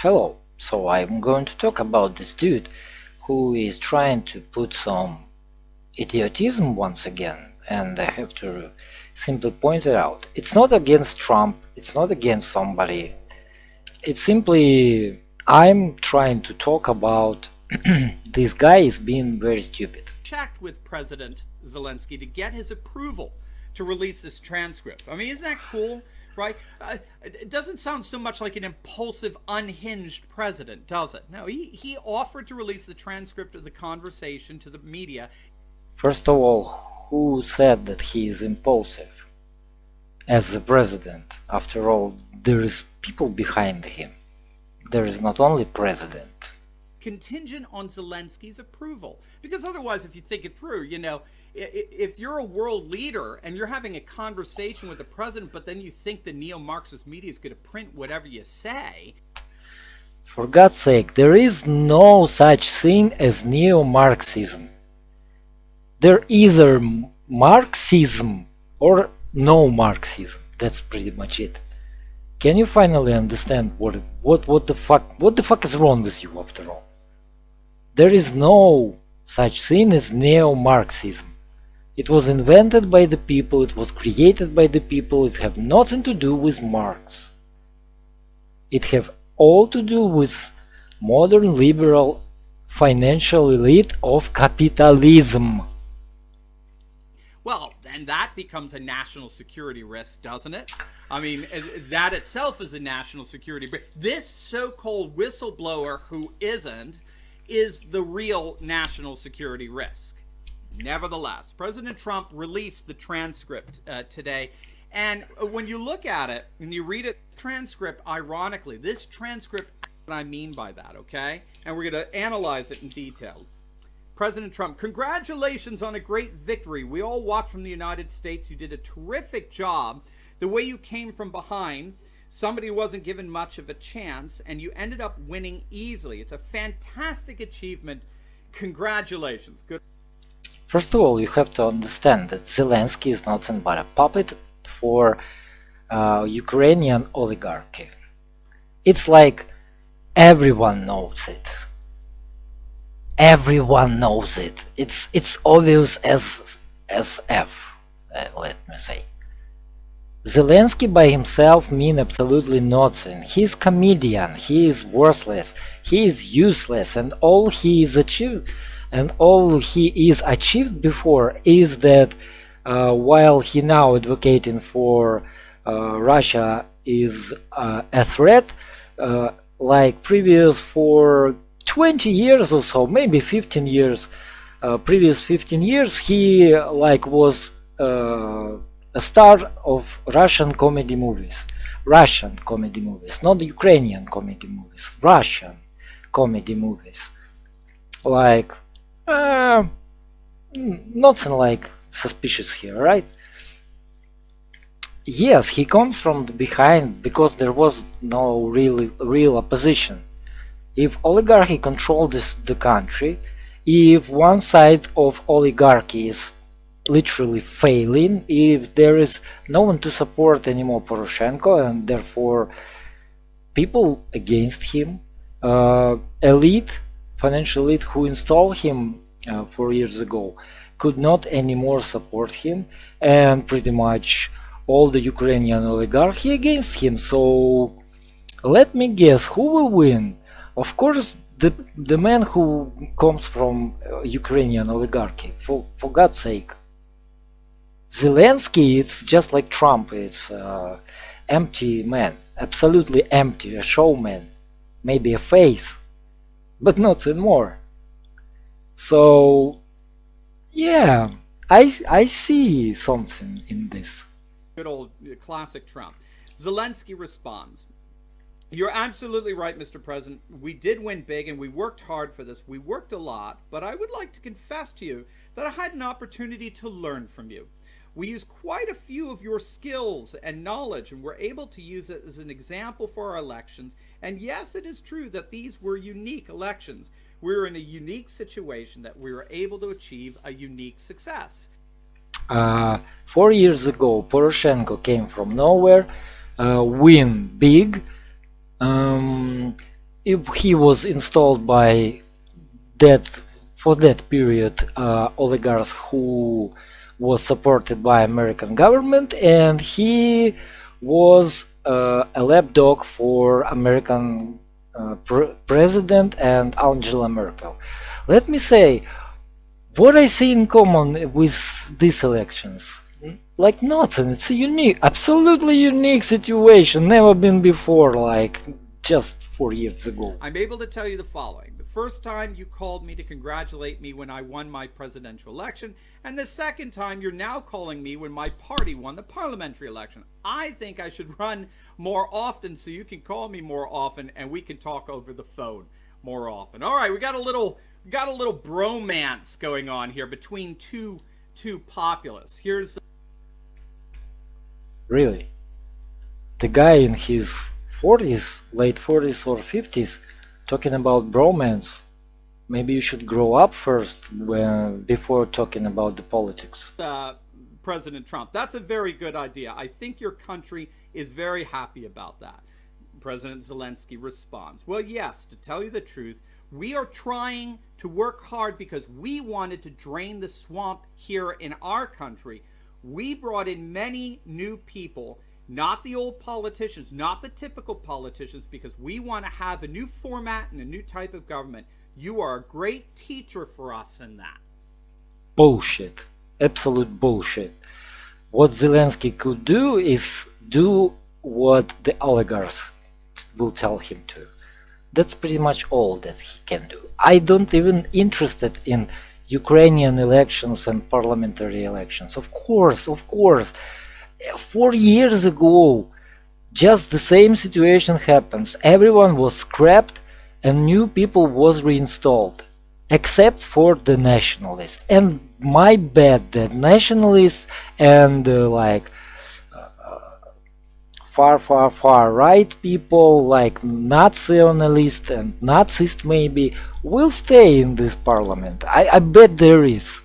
Hello, so I'm going to talk about this dude who is trying to put some idiotism once again, and I have to simply point it out. It's not against Trump, it's not against somebody, it's simply I'm trying to talk about this guy is being very stupid. Checked with President Zelenskiy to get his approval to release this transcript. I mean, isn't that cool? Right? It doesn't sound so much like an impulsive, unhinged president, does it? No, he offered to release the transcript of the conversation to the media. First of all, who said that he is impulsive? As the president, after all, there is people behind him. There is not only president. Contingent on Zelenskiy's approval. Because otherwise, if you think it through, you know, if you're a world leader and you're having a conversation with the president, but then you think the neo-Marxist media is going to print whatever you say. For God's sake, there is no such thing as neo-Marxism. There either Marxism or no Marxism. That's pretty much it. Can you finally understand what the fuck is wrong with you after all? There is no such thing as neo-Marxism. It was invented by the people, it was created by the people, it have nothing to do with Marx. It have all to do with modern liberal financial elite of capitalism. Well, and that becomes a national security risk, doesn't it? I mean, that itself is a national security risk. This so-called whistleblower who isn't is the real national security risk. Nevertheless, President Trump released the transcript today, and when you look at it and you read it, transcript, ironically, this transcript, what I mean by that, okay? And we're going to analyze it in detail. President Trump, congratulations on a great victory. We all watched from the United States. You did a terrific job. The way you came from behind, somebody wasn't given much of a chance, and you ended up winning easily. It's a fantastic achievement. Congratulations. Good. First of all, you have to understand that Zelensky is nothing but a puppet for Ukrainian oligarchy. It's like everyone knows it. Everyone knows it. It's obvious as F, let me say. Zelensky by himself means absolutely nothing. He's comedian, he is worthless, he is useless, and all he is achieved before is that while he now advocating for Russia is a threat, like previous for 20 years or so, maybe 15 years, previous 15 years, he like was a star of Russian comedy movies, not Ukrainian comedy movies, Russian comedy movies, like nothing like suspicious here, right? Yes, he comes from behind because there was no real opposition. If oligarchy controlled the country, if one side of oligarchy is literally failing, if there is no one to support anymore Poroshenko, and therefore people against him, elite, financial elite who installed him 4 years ago could not anymore support him, and pretty much all the Ukrainian oligarchy against him. So let me guess who will win. Of course, the man who comes from Ukrainian oligarchy, for God's sake. Zelensky, it's just like Trump, it's empty man, absolutely empty, a showman, maybe a face, but nothing more. So, yeah, I see something in this. Good old classic Trump. Zelensky responds, "You're absolutely right, Mr. President. We did win big and we worked hard for this. We worked a lot, but I would like to confess to you that I had an opportunity to learn from you. We used quite a few of your skills and knowledge and were able to use it as an example for our elections. And yes, it is true that these were unique elections. We were in a unique situation that we were able to achieve a unique success." 4 years ago, Poroshenko came from nowhere, win big, if he was installed by that for that period oligarchs who was supported by American government, and he was a lapdog for American president and Angela Merkel. Let me say, what I see in common with these elections, like nothing. It's a unique, absolutely unique situation, never been before, like just 4 years ago. I'm able to tell you the following. The first time you called me to congratulate me when I won my presidential election, and the second time you're now calling me when my party won the parliamentary election. I think I should run more often so you can call me more often and we can talk over the phone more often. All right, we got a little bromance going on here between two populists. Here's Really, the guy in his 40s, late 40s or 50s, talking about bromance. Maybe you should grow up first before talking about the politics. President Trump. That's a very good idea. I think your country is very happy about that. President Zelenskiy responds, well, yes, to tell you the truth, we are trying to work hard because we wanted to drain the swamp here in our country. We brought in many new people, not the old politicians, not the typical politicians, because we want to have a new format and a new type of government. You are a great teacher for us in that. Bullshit. Absolute bullshit. What Zelensky could do is do what the oligarchs will tell him to. That's pretty much all that he can do. I don't even interested in Ukrainian elections and parliamentary elections. Of course. 4 years ago, just the same situation happens. Everyone was scrapped and new people was reinstalled, except for the nationalists. And my bad that nationalists and far right people like nationalists and Nazis maybe will stay in this parliament. I bet there is.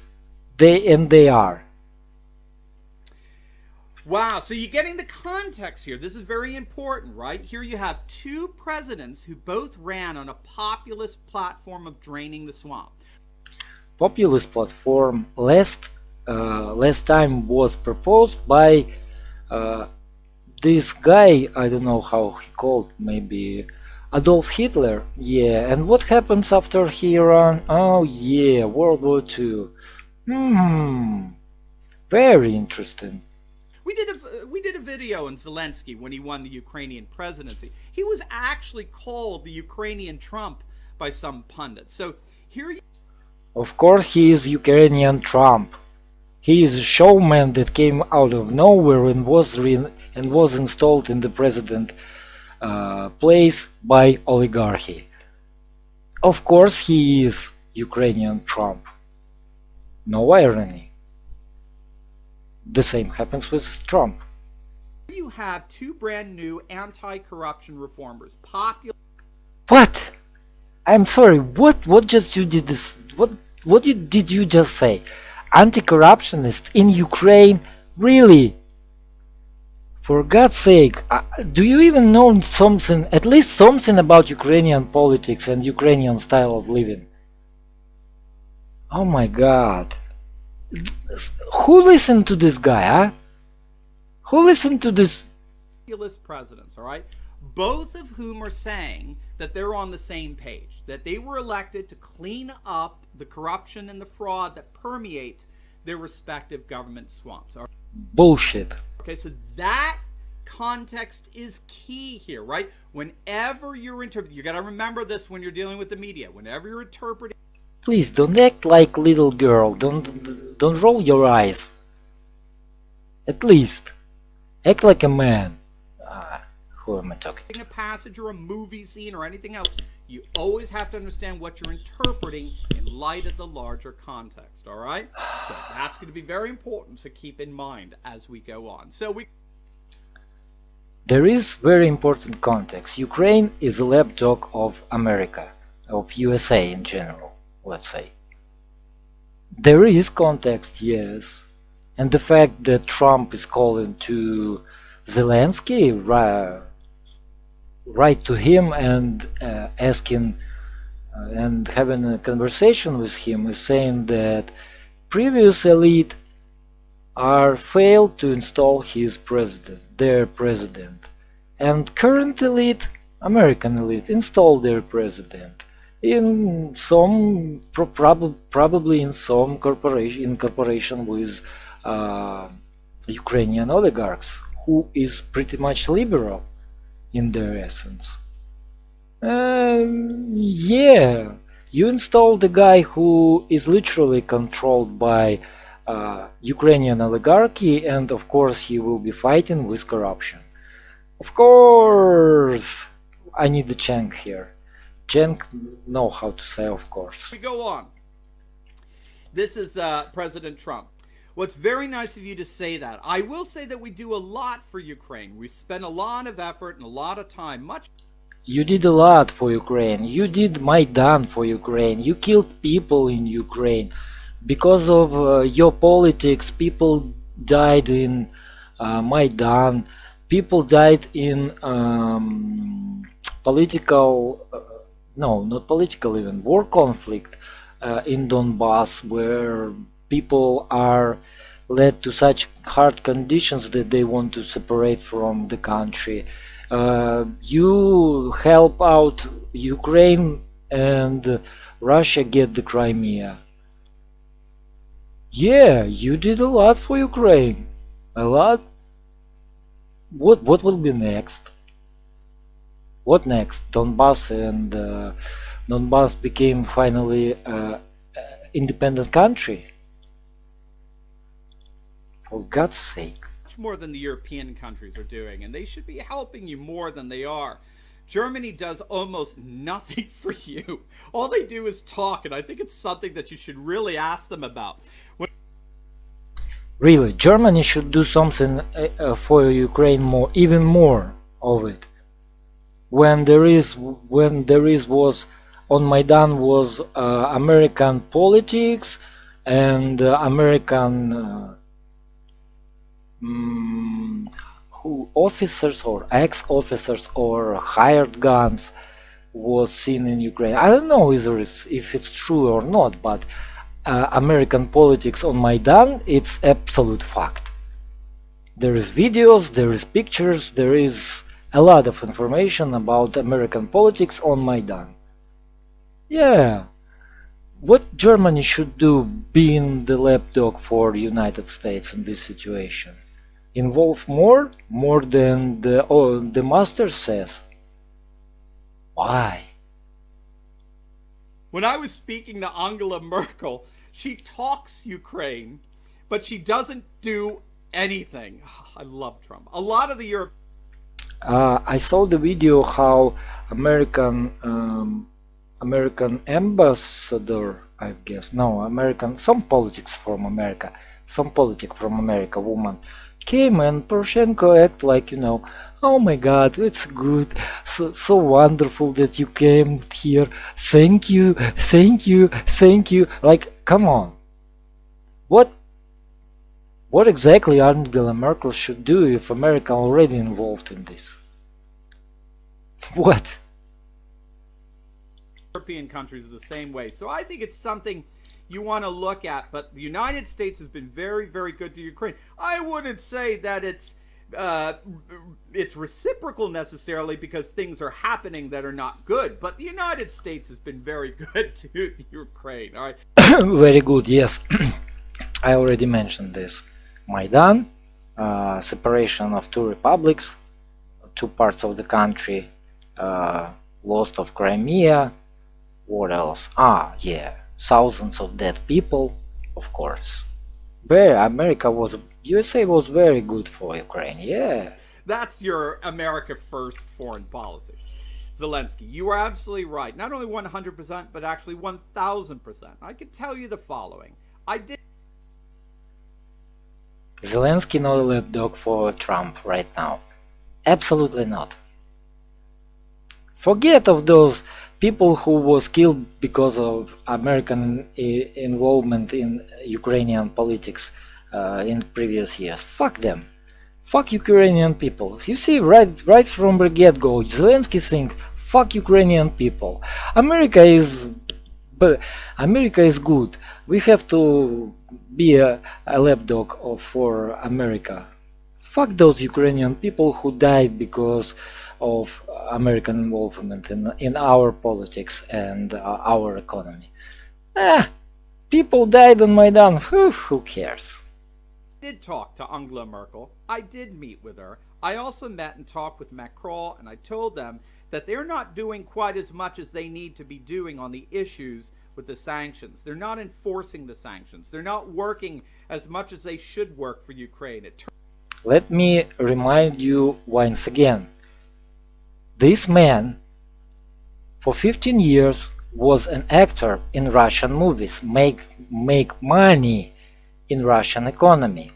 They are. Wow, so you're getting the context here. This is very important, right? Here you have two presidents who both ran on a populist platform of draining the swamp. Populist platform last time was proposed by this guy, I don't know how he called, maybe Adolf Hitler. Yeah, and what happens after he ran? Oh yeah, World War II. Very interesting. We did a video on Zelenskiy when he won the Ukrainian presidency. He was actually called the Ukrainian Trump by some pundits. So here you... Of course he is Ukrainian Trump. He is a showman that came out of nowhere and was installed in the president place by oligarchy. Of course he is Ukrainian Trump. No irony. The same happens with Trump. You have two brand new anti-corruption reformers. What? I'm sorry. What just you did this? What did you just say? Anti-corruptionist in Ukraine? Really? For God's sake, do you even know something, at least something about Ukrainian politics and Ukrainian style of living? Oh my God. Who listened to this guy, huh? Who listened to this? Populist presidents, all right? Both of whom are saying that they're on the same page, that they were elected to clean up the corruption and the fraud that permeates their respective government swamps. All right? Bullshit. Okay, so that context is key here, right? Whenever you're interpreting, you got to remember this when you're dealing with the media. Whenever you're interpreting, please don't act like little girl. Don't roll your eyes. At least act like a man. Who am I talking? a passage or a movie scene or anything else, you always have to understand what you're interpreting in light of the larger context. All right, so that's going to be very important to keep in mind as we go on. There is very important context. Ukraine is a lapdog of America, of USA in general. Let's say. There is context, yes. And the fact that Trump is calling to Zelenskiy, write to him and asking and having a conversation with him, is saying that previous elite are failed to install their president, and current elite, American elite, install their president in some probably in some corporation with Ukrainian oligarchs, who is pretty much liberal in their essence. Yeah, you install the guy who is literally controlled by Ukrainian oligarchy, and of course he will be fighting with corruption. Of course, I need the Cheng here. Cheng know how to say of course. We go on. This is President Trump. What's very nice of you to say that. I will say that we do a lot for Ukraine. We spend a lot of effort and a lot of time. You did a lot for Ukraine. You did Maidan for Ukraine. You killed people in Ukraine. Because of your politics, people died in Maidan. People died in war conflict in Donbass, where people are led to such hard conditions that they want to separate from the country. You help out Ukraine, and Russia get the Crimea. Yeah, you did a lot for Ukraine. A lot. What will be next? What next? Donbass became finally independent country. For God's sake. Much more than the European countries are doing, and they should be helping you more than they are. Germany does almost nothing for you. All they do is talk, and I think it's something that you should really ask them about. Really, Germany should do something for Ukraine more, even more of it. When there was on Maidan was American politics and American officers or ex-officers or hired guns was seen in Ukraine. I don't know if it's true or not, but American politics on Maidan, it's absolute fact. There is videos, there is pictures, there is a lot of information about American politics on Maidan. Yeah. What Germany should do, being the lapdog for United States in this situation? Involve more than the master says. Why? When I was speaking to Angela Merkel, she talks Ukraine, but she doesn't do anything. I love Trump. A lot of the Europe. I saw the video how American ambassador, I guess, some politic from America, woman, came, and Poroshenko act like, oh my God, it's good, so wonderful that you came here, thank you. Like, come on. What exactly Angela Merkel should do if America already involved in this? What? European countries are the same way. So I think it's something you want to look at, but the United States has been very, very good to Ukraine. I wouldn't say that it's reciprocal necessarily, because things are happening that are not good, but the United States has been very good to Ukraine. All right. Very good, yes. I already mentioned this. Maidan, separation of two republics, two parts of the country, loss of Crimea. What else? Yeah, thousands of dead people, of course. USA was very good for Ukraine, yeah. That's your America first foreign policy. Zelenskiy, you are absolutely right. Not only 100%, but actually 1000%. I can tell you the following. Zelensky not a lapdog for Trump right now. Absolutely not. Forget of those people who was killed because of American involvement in Ukrainian politics in previous years. Fuck them. fuck Ukrainian people. You see, right from the get-go, Zelensky think, fuck Ukrainian people. America is good. We have to be a lapdog for America. Fuck those Ukrainian people who died because of American involvement in our politics and our economy. People died on Maidan. Who cares? I did talk to Angela Merkel. I did meet with her. I also met and talked with Macron, and I told them that they're not doing quite as much as they need to be doing on the issues with the sanctions. They're not enforcing the sanctions. They're not working as much as they should work for Ukraine. Let me remind you once again. This man, for 15 years, was an actor in Russian movies, make money in Russian economy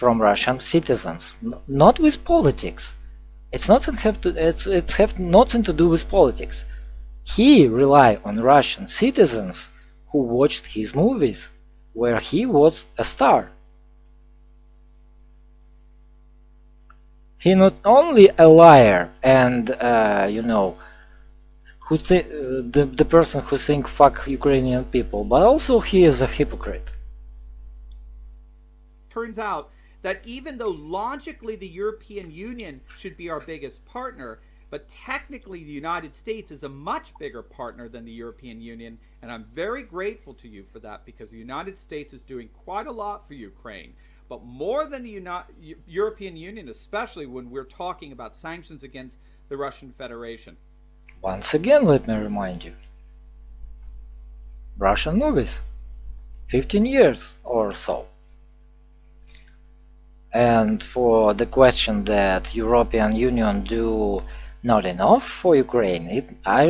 from Russian citizens, not with politics. It have nothing to do with politics. He relied on Russian citizens who watched his movies, where he was a star. He not only a liar and the person who think fuck Ukrainian people, but also he is a hypocrite. Turns out that even though logically the European Union should be our biggest partner, but technically the United States is a much bigger partner than the European Union, and I'm very grateful to you for that, because the United States is doing quite a lot for Ukraine. But more than the European Union, especially when we're talking about sanctions against the Russian Federation. Once again, let me remind you. Russian movies. 15 years or so. And for the question that European Union do not enough for Ukraine, I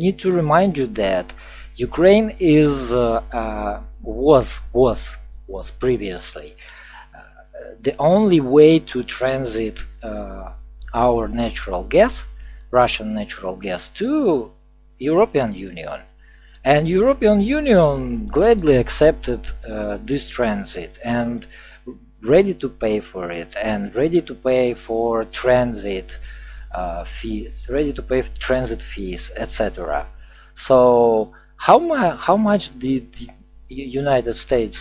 need to remind you that Ukraine is was previously the only way to transit our natural gas, Russian natural gas, to European Union. And European Union gladly accepted this transit and ready to pay for it, and ready to pay for transit fees, etc. So how much did the United States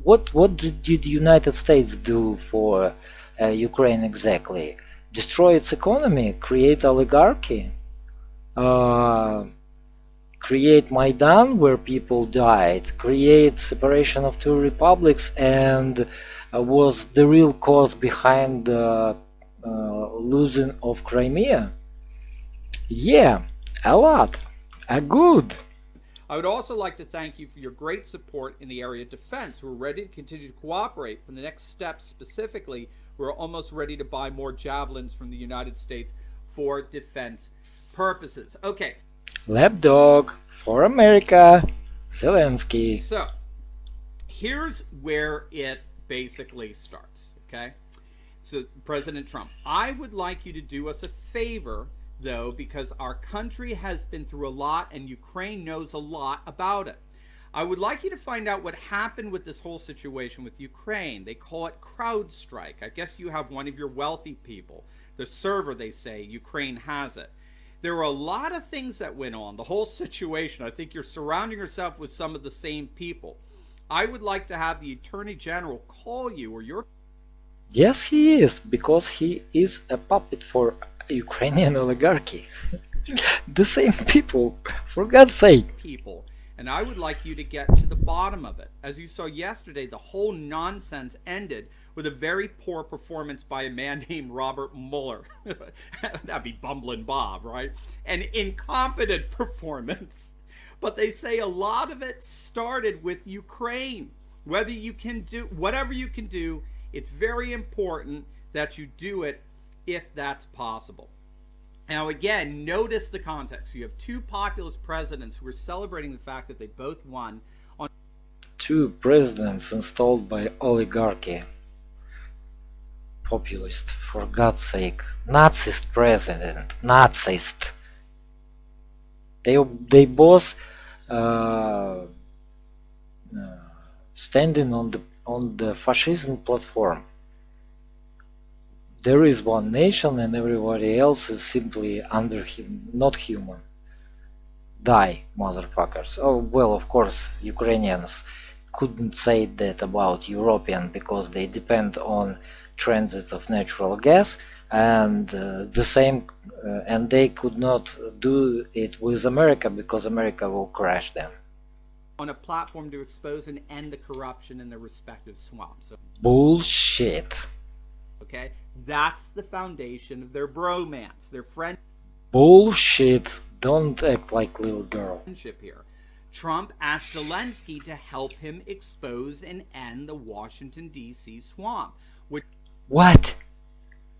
what did the United States do for Ukraine exactly? Destroy its economy, create oligarchy, create Maidan where people died, create separation of two republics, and was the real cause behind the losing of Crimea? Yeah, a lot, a good. I would also like to thank you for your great support in the area of defense. We're ready to continue to cooperate. For the next step specifically, we're almost ready to buy more javelins from the United States for defense purposes. Okay. Lapdog for America, Zelenskiy. So, here's where it basically starts, okay? So, President Trump, I would like you to do us a favor, though, because our country has been through a lot and Ukraine knows a lot about it. I would like you to find out what happened with this whole situation with Ukraine. They call it CrowdStrike. I guess you have one of your wealthy people. The server, they say, Ukraine has it. There were a lot of things that went on, the whole situation. I think you're surrounding yourself with some of the same people. I would like to have the Attorney General call you, or your... Yes, he is, because he is a puppet for Ukrainian oligarchy. The same people, for God's sake. People. And I would like you to get to the bottom of it. As you saw yesterday, the whole nonsense ended with a very poor performance by a man named Robert Mueller. That'd be Bumbling Bob, right? An incompetent performance. But they say a lot of it started with Ukraine. Whether you can do, whatever you can do, it's very important that you do it if that's possible. Now again, notice the context. You have two populist presidents who are celebrating the fact that they both won on... Two presidents installed by oligarchy. Populist, for God's sake. Nazist president. Nazist. They both standing on the fascism platform. there is one nation and everybody else is simply under him, not human. Die, motherfuckers. Oh, well, of course, Ukrainians couldn't say that about European because they depend on transit of natural gas, and the same, and they could not do it with America because America will crash them. On a platform to expose and end the corruption in their respective swamps. Bullshit. Okay, that's the foundation of their bromance, their Bullshit. Don't act like little girl. friendship here. Trump asked Zelenskiy to help him expose and end the Washington, D.C. swamp. What?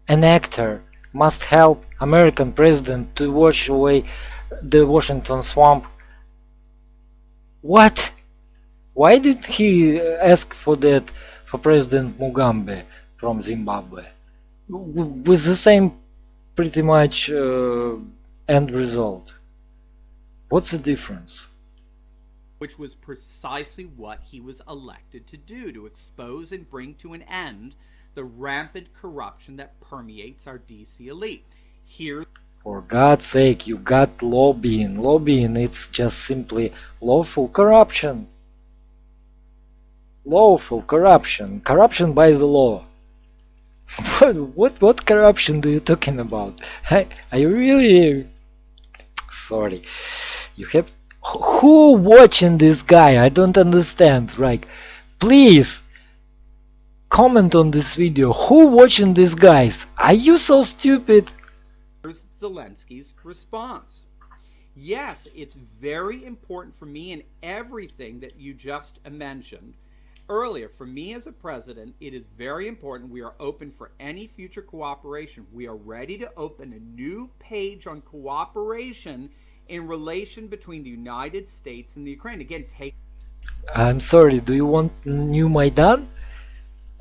An actor must help American president to wash away the Washington swamp? What? Why did he ask for that for President Mugabe from Zimbabwe? With the same pretty much end result. What's the difference? Which was precisely what he was elected to do, to expose and bring to an end the rampant corruption that permeates our DC elite. Here, for God's sake, you got lobbying. Lobbying, it's just simply lawful corruption. Lawful corruption. Corruption by the law. What corruption are you talking about? Are you really... Sorry. You have... Who watching this guy? I don't understand. Like, please comment on this video. Who watching these guys? Are you so stupid? here's Zelenskiy's response. Yes, it's very important for me in everything that you just mentioned earlier. For me as a president, it is very important. We are open for any future cooperation. We are ready to open a new page on cooperation in relation between the United States and the Ukraine. Again, I'm sorry, do you want new Maidan?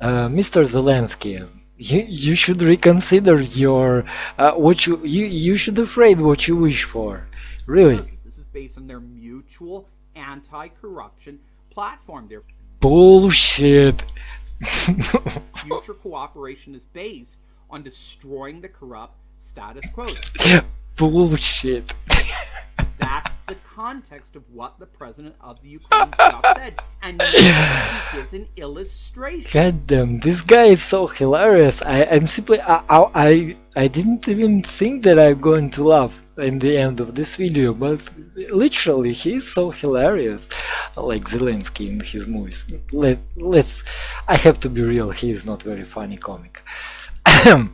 Mr. Zelensky, you should reconsider your what you should afraid what you wish for. Really. This is based on their mutual anti-corruption platform. Their bullshit. future cooperation is based on destroying the corrupt status quo. Bullshit. That's the context of what the president of the Ukraine just said. And he gives an illustration. God damn, this guy is so hilarious. I'm simply I didn't even think that I'm going to laugh in the end of this video, but literally he's so hilarious, like Zelensky in his movies. I have to be real, he is not very funny comic.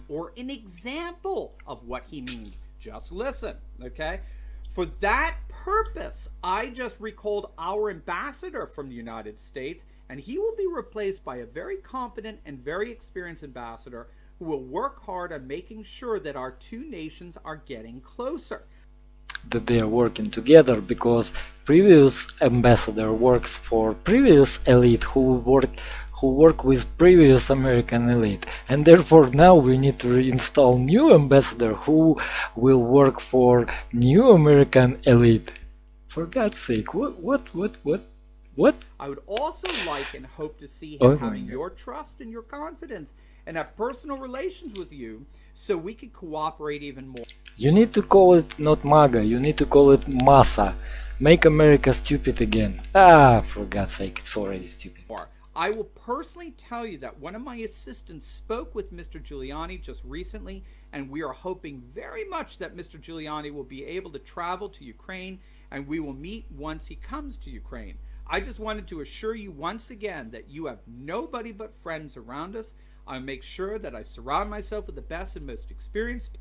Or an example of what he means. Just listen, okay? For that purpose, I just recalled our ambassador from the United States, and he will be replaced by a very competent and very experienced ambassador who will work hard on making sure that our two nations are getting closer. That they are working together, because previous ambassador works for previous elite who work with previous American elite, and therefore now we need to install new ambassador who will work for new American elite. For God's sake, what? I would also like and hope to see him having your trust and your confidence and have personal relations with you so we can cooperate even more. You need to call it not MAGA, you need to call it MASA. Make America stupid again. For God's sake, it's already stupid. I will personally tell you that one of my assistants spoke with Mr. Giuliani just recently, and we are hoping very much that Mr. Giuliani will be able to travel to Ukraine, and we will meet once he comes to Ukraine. I just wanted to assure you once again that you have nobody but friends around us. I make sure that I surround myself with the best and most experienced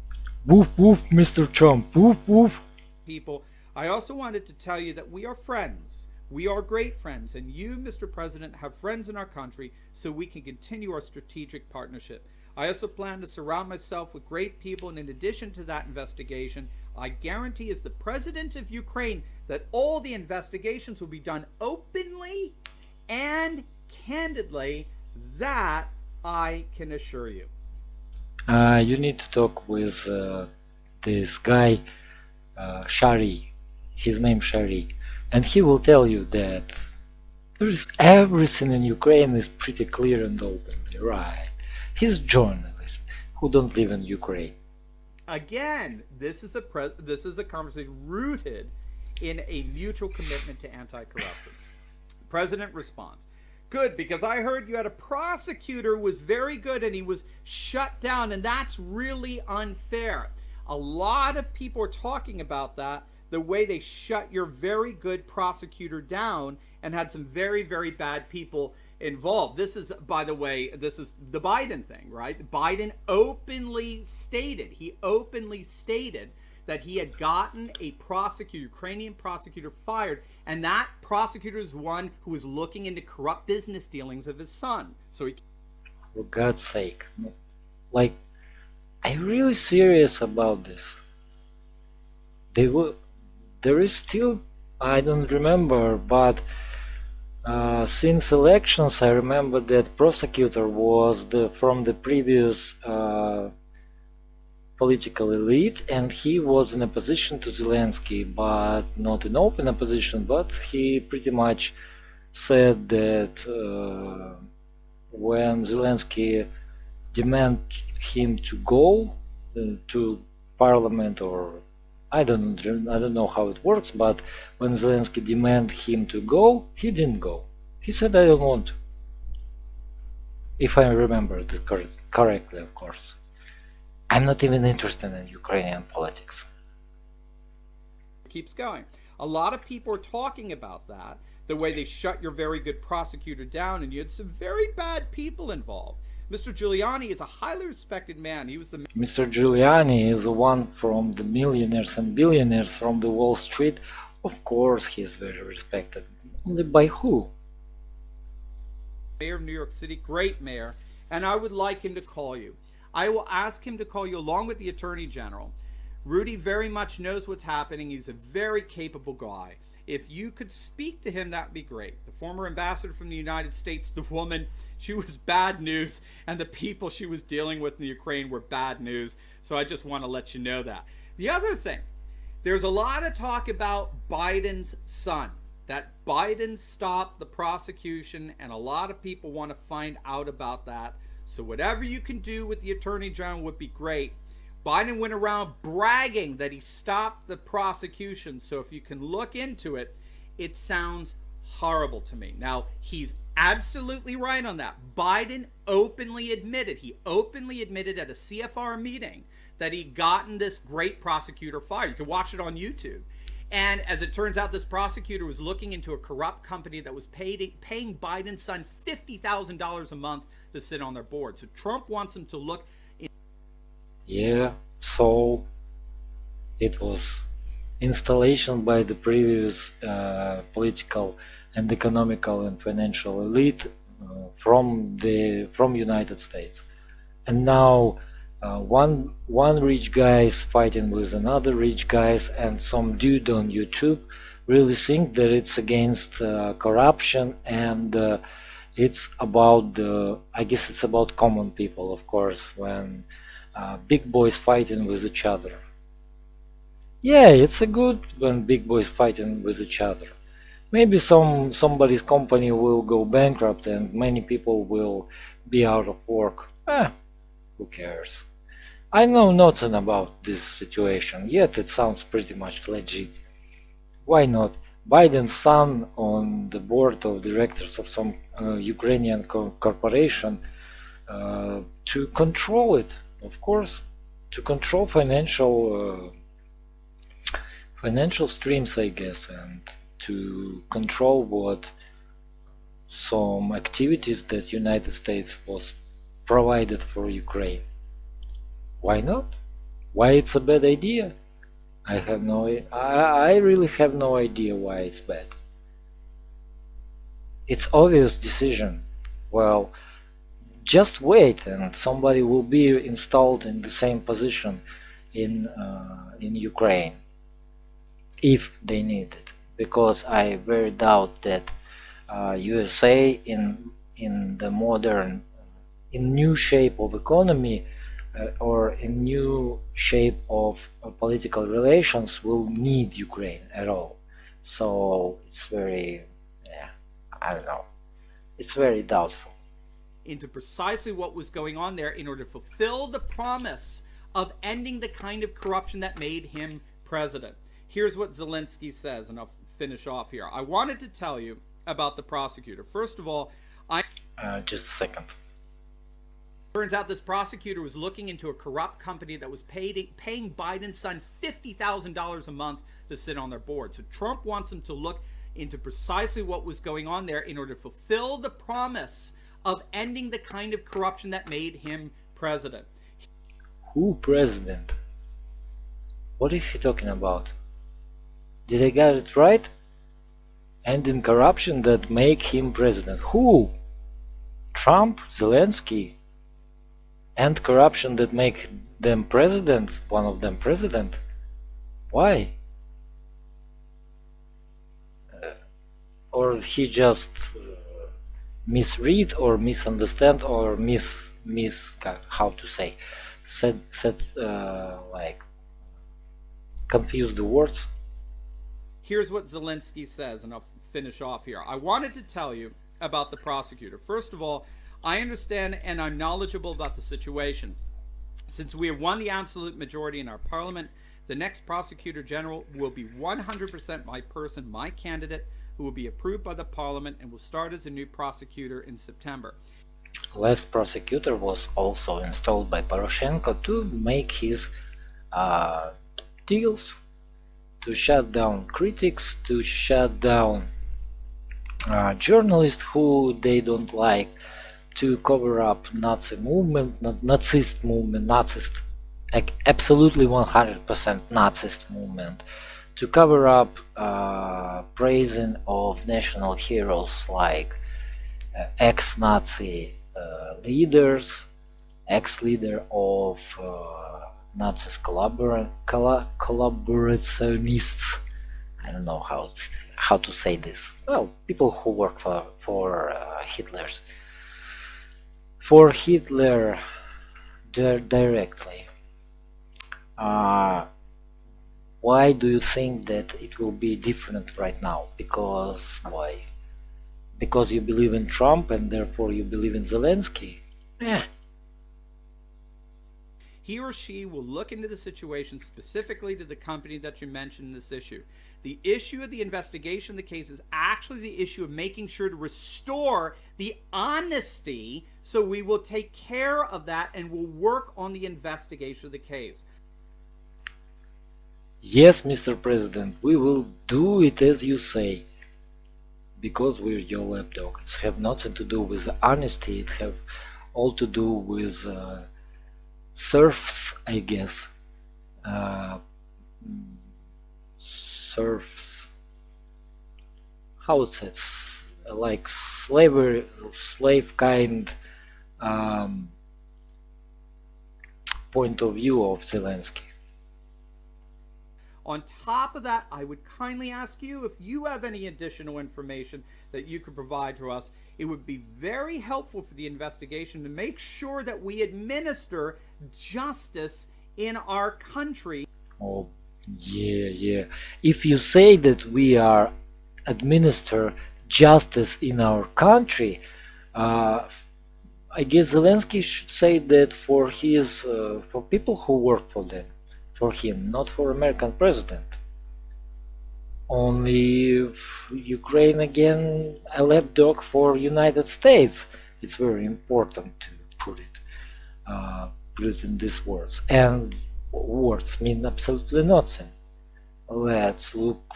Woof woof, Mr. Trump, woof woof. people. I also wanted to tell you that we are friends. We are great friends, and you, Mr. President, have friends in our country, so we can continue our strategic partnership. I also plan to surround myself with great people, and in addition to that investigation, I guarantee as the President of Ukraine that all the investigations will be done openly and candidly. That I can assure you. You need to talk with this guy, Shari. His name Shari. And he will tell you that everything in Ukraine is pretty clear and openly, right? He's a journalist who don't live in Ukraine. Again, this is a conversation rooted in a mutual commitment to anti-corruption. President responds, good, because I heard you had a prosecutor who was very good and he was shut down, and that's really unfair. A lot of people are talking about that, the way they shut your very good prosecutor down and had some very, very bad people involved. This is, by the way, this is the Biden thing, right? Biden openly stated that he had gotten a prosecutor, Ukrainian prosecutor, fired, and that prosecutor is one who was looking into corrupt business dealings of his son. So he, For God's sake, like, I'm really serious about this. There is still, I don't remember, but since elections, I remember that prosecutor was from the previous political elite, and he was in opposition to Zelenskiy, but not in open opposition, but he pretty much said that when Zelenskiy demanded him to go to parliament, or I don't know how it works, but when Zelenskiy demanded him to go, he didn't go. He said, I don't want to. If I remember it correctly, of course. I'm not even interested in Ukrainian politics. keeps going. A lot of people are talking about that, the way they shut your very good prosecutor down, and you had some very bad people involved. Mr. Giuliani is a highly respected man. He was the Mr. Giuliani is the one from the millionaires and billionaires from the Wall Street. Of course he is very respected. Only by who? mayor of New York City, great mayor, and I would like him to call you. I will ask him to call you along with the Attorney General. Rudy very much knows what's happening. He's a very capable guy. If you could speak to him, that would be great. The former ambassador from the United States, the woman, she was bad news, and the people she was dealing with in the Ukraine were bad news. So I just want to let you know that. The other thing, there's a lot of talk about Biden's son, that Biden stopped the prosecution, and a lot of people want to find out about that. So whatever you can do with the Attorney General would be great. Biden went around bragging that he stopped the prosecution. So if you can look into it, it sounds horrible to me. Now, he's absolutely right on that. Biden openly admitted, at a CFR meeting that he'd gotten this great prosecutor fired. You can watch it on YouTube. And as it turns out, this prosecutor was looking into a corrupt company that was paying Biden's son $50,000 a month to sit on their board. So Trump wants him to look. Yeah, so it was installation by the previous political and economical and financial elite from United States, and now one rich guy is fighting with another rich guys, and some dude on YouTube really think that it's against corruption, and it's about I guess it's about common people, of course, when big boys fighting with each other. Yeah, it's a good when big boys fighting with each other. Maybe somebody's company will go bankrupt and many people will be out of work. Who cares? I know nothing about this situation, yet it sounds pretty much legit. Why not? Biden's son on the board of directors of some Ukrainian corporation to control it, of course, to control financial streams, I guess, and to control what some activities that United States was provided for Ukraine. Why not? Why it's a bad idea? I really have no idea why it's bad. It's obvious decision. Well, just wait and somebody will be installed in the same position in Ukraine if they need it, because I very doubt that USA in the modern, in new shape of economy or in new shape of political relations will need Ukraine at all. So it's very, I don't know, it's very doubtful. into precisely what was going on there in order to fulfill the promise of ending the kind of corruption that made him president. Here's what Zelenskiy says, and I'll finish off here. I wanted to tell you about the prosecutor. First of all, just a second. Turns out this prosecutor was looking into a corrupt company that was paying Biden's son $50,000 a month to sit on their board. So Trump wants him to look into precisely what was going on there in order to fulfill the promise of ending the kind of corruption that made him president. Who president? What is he talking about? Did I get it right? Ending corruption that make him president. Who? Trump? Zelensky? End corruption that make them president? One of them president? Why? Or he just misread or misunderstand or how to say, said like confuse the words. Here's what Zelenskiy says, and I'll finish off here. I wanted to tell you about the prosecutor. First of all, I understand and I'm knowledgeable about the situation. Since we have won the absolute majority in our parliament, the next prosecutor general will be 100% my person, my candidate, who will be approved by the parliament and will start as a new prosecutor in September. Last prosecutor was also installed by Poroshenko to make his deals, to shut down critics, to shut down journalists who they don't like, to cover up Nazi movement, Nazist movement, absolutely 100% Nazist movement, to cover up praising of national heroes like ex-Nazi leaders, ex-leader of Nazis collaborationists. I don't know how to say this. Well, people who work for Hitler directly. Why do you think that it will be different right now? Because why? Because you believe in Trump and therefore you believe in Zelensky? Yeah. He or she will look into the situation specifically to the company that you mentioned in this issue. The issue of the investigation of the case is actually the issue of making sure to restore the honesty, so we will take care of that and will work on the investigation of the case. Yes, Mr. President, we will do it as you say, because we're your lapdog. It have nothing to do with honesty, it have all to do with serfs, I guess. Serfs. How it's it? Like slavery, slave kind point of view of Zelensky. On top of that, I would kindly ask you if you have any additional information that you could provide to us. It would be very helpful for the investigation to make sure that we administer justice in our country. Oh, yeah. If you say that we are administer justice in our country, I guess Zelensky should say that for his for people who work for him, not for American president. Only Ukraine again a lapdog for United States. It's very important to put it in these words, and words mean absolutely nothing. Let's look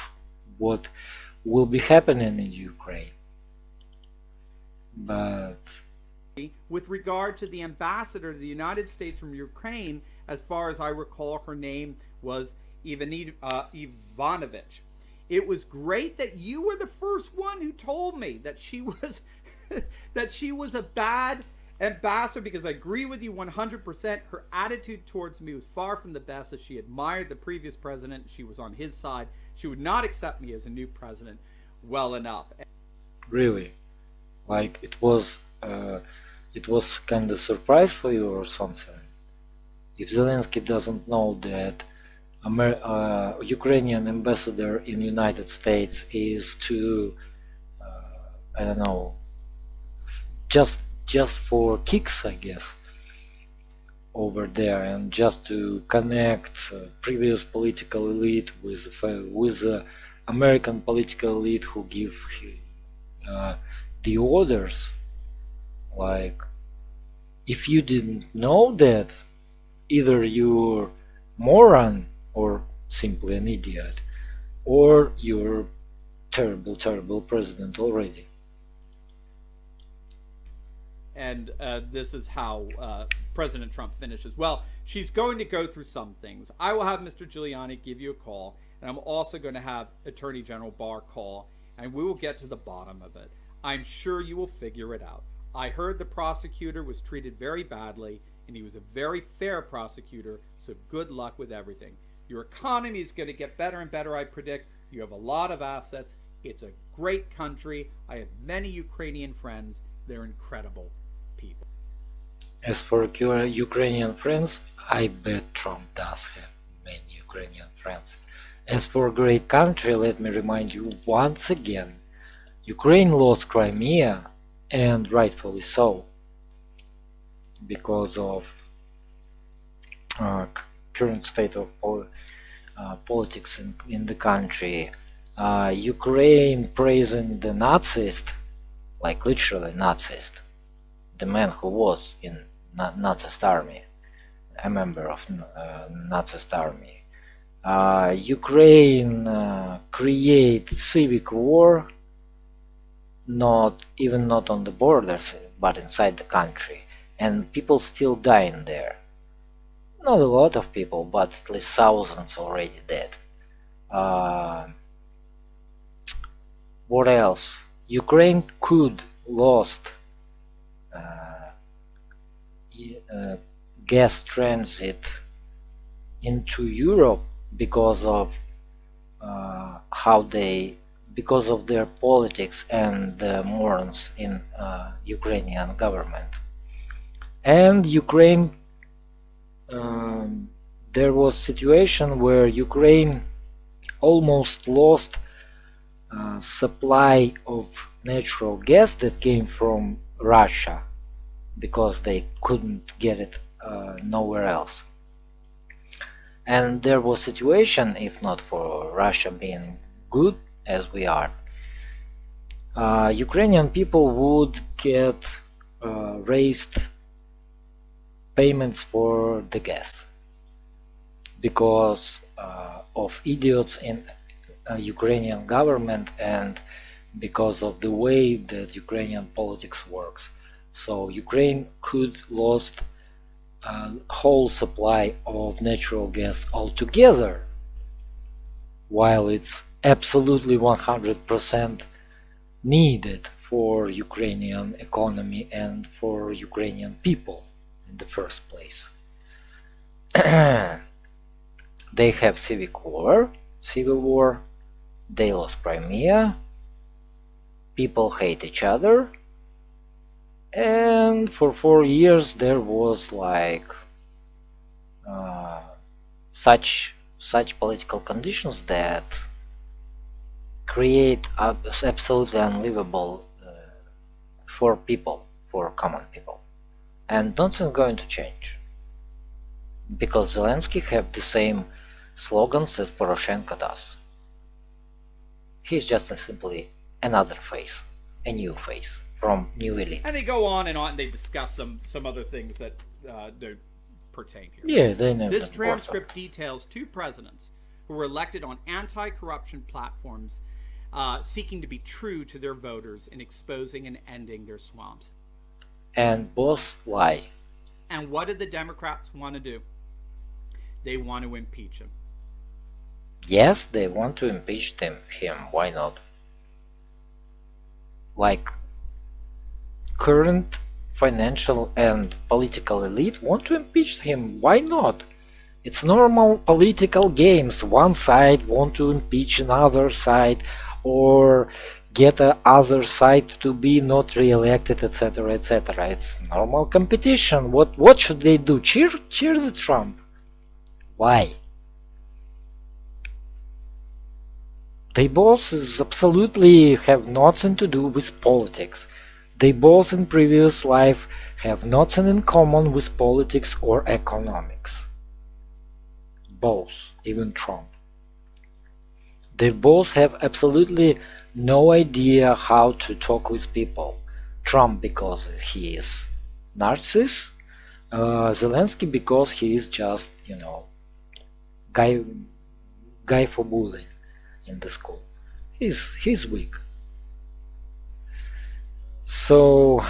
what will be happening in Ukraine. But with regard to the ambassador to the United States from Ukraine, as far as I recall, her name was Ivanovich. It was great that you were the first one who told me that she was that she was a bad ambassador, because I agree with you 100%. Her attitude towards me was far from the best, as she admired the previous president. She was on his side. She would not accept me as a new president well enough. Really, like it was kind of surprise for you or something. If Zelensky doesn't know that Ukrainian ambassador in United States is to I don't know, just just for kicks, I guess, over there, and just to connect previous political elite with American political elite who give the orders. Like, if you didn't know that, either you're moron or simply an idiot, or you're terrible president already. And this is how President Trump finishes. Well, she's going to go through some things. I will have Mr. Giuliani give you a call, and I'm also going to have Attorney General Barr call, and we will get to the bottom of it. I'm sure you will figure it out. I heard the prosecutor was treated very badly, and he was a very fair prosecutor, so good luck with everything. Your economy is going to get better and better, I predict. You have a lot of assets. It's a great country. I have many Ukrainian friends. They're incredible people. As for Ukrainian friends, I bet Trump does have many Ukrainian friends. As for a great country, let me remind you once again, Ukraine lost Crimea, and rightfully so, because of current state of politics in the country. Ukraine praising the Nazist, like literally Nazist, the man who was in Nazist army, a member of Nazist army. Ukraine create civic war, not on the borders, but inside the country, and people still dying there. Not a lot of people, but at least thousands already dead. What else? Ukraine could lost gas transit into Europe because of because of their politics and the morons in Ukrainian government. And Ukraine, there was situation where Ukraine almost lost supply of natural gas that came from Russia because they couldn't get it nowhere else. And there was situation, if not for Russia being good as we are, Ukrainian people would get raised payments for the gas because of idiots in Ukrainian government and because of the way that Ukrainian politics works. So Ukraine could lost whole supply of natural gas altogether, while it's absolutely 100% needed for Ukrainian economy and for Ukrainian people in the first place. They have civil war, they lost Crimea, people hate each other, and for 4 years there was like such political conditions that create absolutely unlivable for people, for common people, and nothing's going to change because Zelenskiy have the same slogans as Poroshenko does. He's just simply another face, a new face from new elite. And they go on and they discuss some other things that don't pertain here. Yeah, they know. This transcript details two presidents who were elected on anti-corruption platforms seeking to be true to their voters in exposing and ending their swamps. And both lie. And what did the Democrats want to do? They want to impeach him. Yes, they want to impeach him. Why not? Like, current financial and political elite want to impeach him. Why not? It's normal political games. One side want to impeach another side or get the other side to be not re-elected, etc., etc. It's normal competition. What should they do? Cheer the Trump? Why? They both absolutely have nothing to do with politics. They both in previous life have nothing in common with politics or economics. Both, even Trump. They both have absolutely no idea how to talk with people. Trump because he is narcissist, Zelensky because he is just, you know, guy for bullying in the school. He's weak. So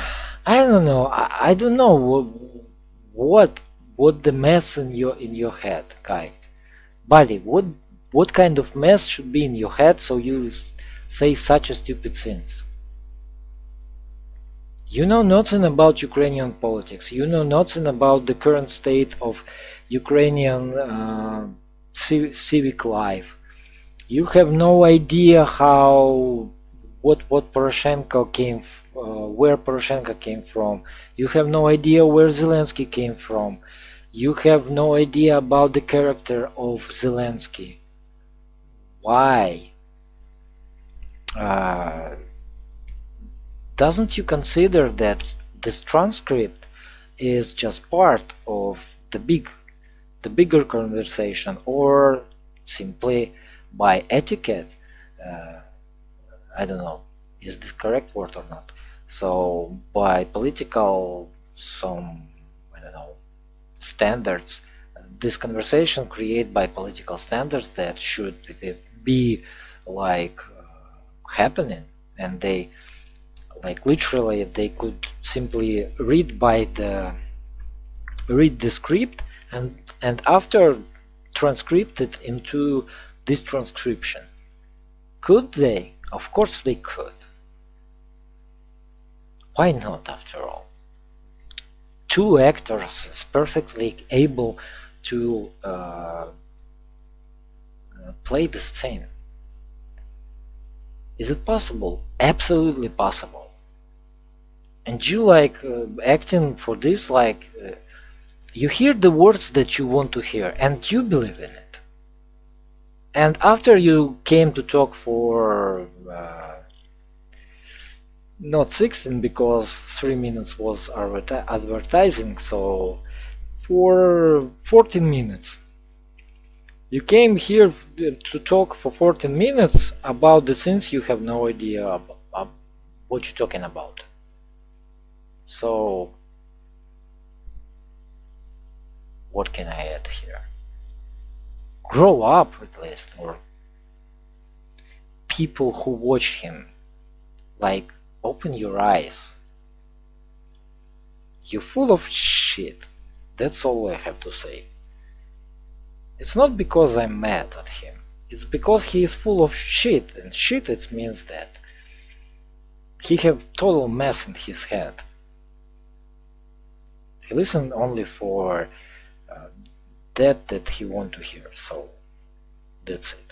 I don't know. I don't know what the mess in your head, guy. Buddy, what kind of mess should be in your head so you say such a stupid things? You know nothing about Ukrainian politics. You know nothing about the current state of Ukrainian civic life. You have no idea what Poroshenko came, where Poroshenko came from. You have no idea where Zelensky came from. You have no idea about the character of Zelensky. Why? Doesn't you consider that this transcript is just part of the bigger conversation, or simply by etiquette? I don't know, is this correct word or not? So by political I don't know, standards, this conversation created by political standards that should be like happening, and they like literally they could simply read the script and after transcript it into this transcription. Could they? Of course they could. Why not, after all? Two actors is perfectly able to play the scene. Is it possible? Absolutely possible. And you like acting for this, like you hear the words that you want to hear and you believe in it. And after you came to talk for not 16 because 3 minutes was advertising, so for 14 minutes. You came here to talk for 14 minutes about the things you have no idea about what you're talking about. So, what can I add here? Grow up at least, or people who watch him, like, open your eyes. You're full of shit. That's all I have to say. It's not because I'm mad at him. It's because he is full of shit, and shit it means that he have total mess in his head. He listened only for that he want to hear, so that's it.